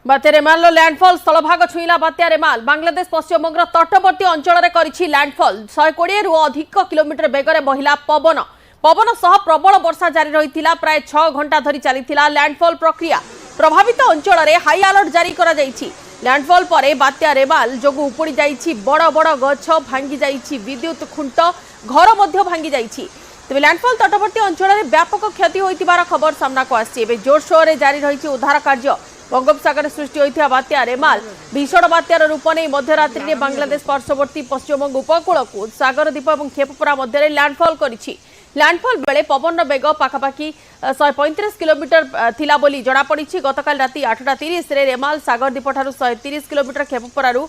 बात्या Remal landfall स्थलभाग छुईला बात्या रेमाल बांग्लादेश पश्चिमबंग तटवर्ती अंचल में लैंडफॉल 120 रु अधिक किलोमीटर बेगर बहिला पवन पवन सह प्रबल वर्षा जारी रही प्राय 6 घंटा धरी चली लैंडफॉल प्रक्रिया प्रभावित अंचल में हाई अलर्ट जारी करा जायछि। लैंडफॉल पर बात्या रेमाल जोगु उपुड़ी जाइछि बड़ बड़ गछ भांगी जाइछि विद्युत खुंट घर मध्य भांगी जाइछि। तेज लैंडफॉल तटवर्ती अंचल में व्यापक क्षति होइतिबार खबर सामना को आछि। जोरसोर जारी रही उद्धार कार्य। बंगोपसागर सृष्टि होइथिबा बात्या रेमाल भीषण बात्यार रूप नहीं मध्यरात्रि में बांग्लादेश पार्श्ववर्ती पश्चिमबंग उपकूल को सागरद्वीप और खेपुपरा मध्य लैंडफॉल करिछि। लैंडफॉल बेले पवन बेग पाखापाखि 135 किलोमीटर थिला बोली जणा पड़िछि। गतकाल राति 8:30 रे रेमाल सागरद्वीप ठारू 130 किलोमीटर खेपुपरारू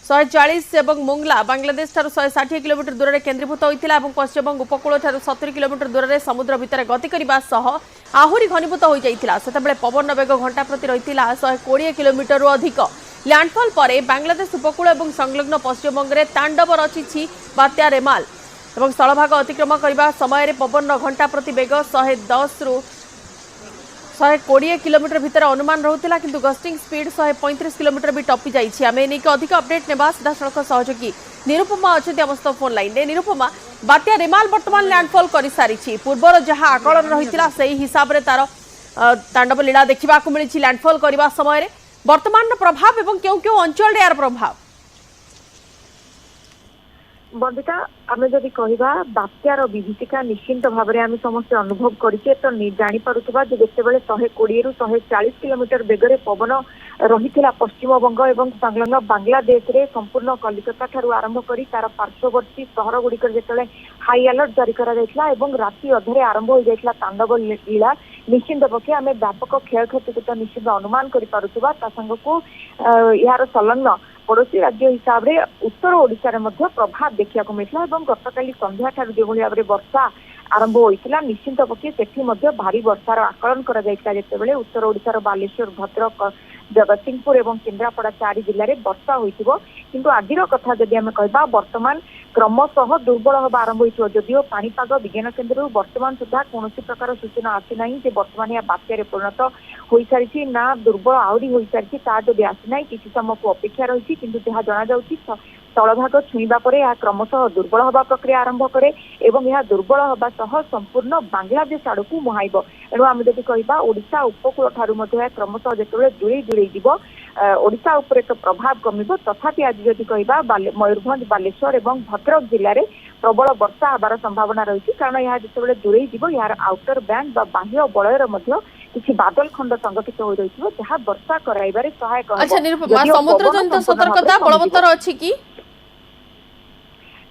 140 और मुंगला बांग्लादेश ठारू 160 किलोमीटर दूर में केन्द्रीभूत होता है। पश्चिमबंग उपकूल ठारू 70 किलोमीटर दूर में समुद्र भितर गति करने सह आहुरी घनीभूत हो जाता। से पवन बेग घंटा प्रति रही 120 किलोमीटर अधिक। लैंडफॉल पर बांग्लादेश उपकूल और संलग्न पश्चिमबंग में तांडव रचिछि बात्या रेमाल और स्थलभाग अतिक्रम करने समय पवन घंटा प्रति बेग 110 रु 120 किलोमीटर भितर अनुमान रहूला किंतु गस्टिंग स्पीड 135 किलोमीटर भी टपी जाइए। आम एने अधिक अपडेट नेबा सीधा सड़क सहयोगी निरुपमा अच्छा आम सहित फोन लाइन। निरुपमा बात्या रेमाल बर्तमान लैंडफॉल कर सारी पूर्वर जहां आकलन रही से हिसाब से तार तांडव लीला देखा मिली लैंडफॉल करने समय वर्तमान प्रभाव और क्यों क्यों अंचल यार प्रभाव बंदिता आम जदि कहवा बात्यार विभीषिका निश्चिंत भाव में आम समस्त अनुभव करें तो जापा जिते 120 रु 140 किलोमीटर बेगर पवन रही पश्चिमबंग और संलग्न बांग्लादेश रे संपूर्ण कलिकता ठारू आरंभ कर तार पार्श्ववर्ती सहर गुड़िक जो हाई अलर्ट जारी करा राति अधरे आरंभ हो जाता तांडव लीला निश्चिंत पक्षे आम व्यापक क्षयक्षति तो निश्चित अनुमान कर यार संलग्न पड़ोशी राज्य हिसाब से उत्तर ओडिशा रे मध्य प्रभाव देखा मिलता है। गतकाली संध्या ठारू जो भाव में वर्षा आरंभ होता निश्चिंत पक्षे सेठी मध्य भारी वर्षार आकलन करा जिते उत्तर ओडिशार बालेश्वर भद्रक जगतसिंहपुर और केन्द्रापड़ा 4 जिले में वर्षा हो किंतु आजिर कथा जदि आम कहबा वर्तमान क्रमशः दुर्बल हवा आरंभ हो जदिओ पाणीपाग विज्ञान केन्द्र वर्तमान सुधा कौन प्रकार सूचना आसीना वर्तमान या बात्यार परिणत हो सारी ना दुर्बल आहरी हो सारी जदि आसीना किसी समय को अपेक्षा रही किंतु जहाँ जना स्थलभाग छुईबा पर यह क्रमशः दुर्बल हवा प्रक्रिया आरंभ करे एवं यह दुर्बल हवा सह संपूर्ण बांग्लादेश आड़ को मुहाइब। एणु आम जदि कहबा ओडिशा उपकूल ठारू मध्य क्रमशः जो दूरे दूरे जीव ओडिशा उपर तो प्रभाव कमिब। तथापि आज जदि कहबा मयूरभंज बालेश्वर और भद्रक जिले में प्रबल वर्षा हबार संभावना रही कारण यह जो दूरे जीव यार आउटर बैंड बाह्य बलयर किसी बादल खंड संगठित हो रही जहाँ वर्षा कराइबारे सहायक। अच्छा निरुपमा समुद्र जनित सतर्कता बलवत्तर अछि कि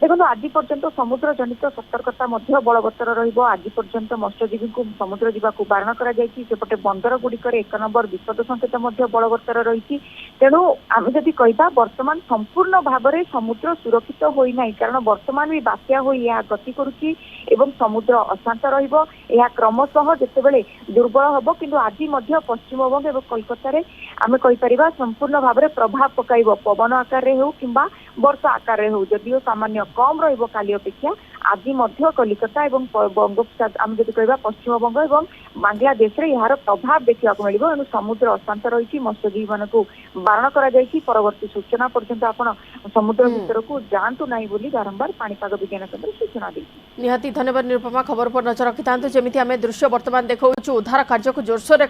देखो आज पर्यंत समुद्र जनित सतर्कता बलवत्तर आज पर्यंत मत्स्यजीवी को समुद्र जावाक बारण करपटे बंदर गुड़िक 1 नंबर विपद संकेत बलवत्तर रही। तेणु आम जदि कहबा वर्तमान संपूर्ण भाव में समुद्र सुरक्षित होना कारण वर्तमान भी बात्या हो गति करुच्ची एवं समुद्र अशांत रहा क्रमशः जितेबले दुर्बल हम किंतु आज पश्चिमबंग और कोलकाता आम कहीपर संपूर्ण भाव में प्रभाव पकाइब पवन आकार हो कि वर्षा आकार हो जदिओ सामान्य कम रही अपेक्षा आज कलिकता और बंगोपसागर आम जब कह पश्चिमबंग और बांग्लादेश रे यार प्रभाव देखा मिले। समुद्र अशांत रही मत्स्यजीवी मान बारण करवर्ती सूचना पर्यंत आपण समुद्र भीतर को जातु ना बारंबार पाणीपाग विज्ञान केन्द्र सूचना दी। निहाती धन्यवाद निरुपमा खबर पर नजर रखि था। जमी आम दृश्य बर्तमान देखा उद्धार कार्य को जोरसोर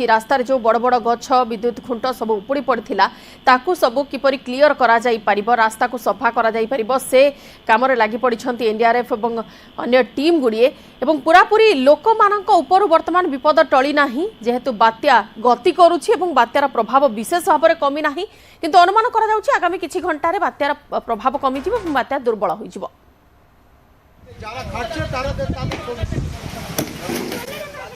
रास्ता जो बड़ बड़ गछ विद्युत खुंट सब उपुड़ी पड़ता ताकू सबू किपरि क्लियर करा जाई परिबो रास्ता को सफा करा जाई परिबो से काम रे लागि पड़िछंती एनडीआरएफ और अन्य टीम गुड़िए एवं पूरापूरी लोक मानक ऊपर वर्तमान विपद टली नाही जेहेतु बात्या गति करुछि एवं बात्यार प्रभाव विशेष भाव में कमी नाही किंतु अनुमान करा जाउछि आगामी किछि घंटारे बात्यार प्रभाव कमी जिवो एवं बात्या दुर्बल होई जिवो।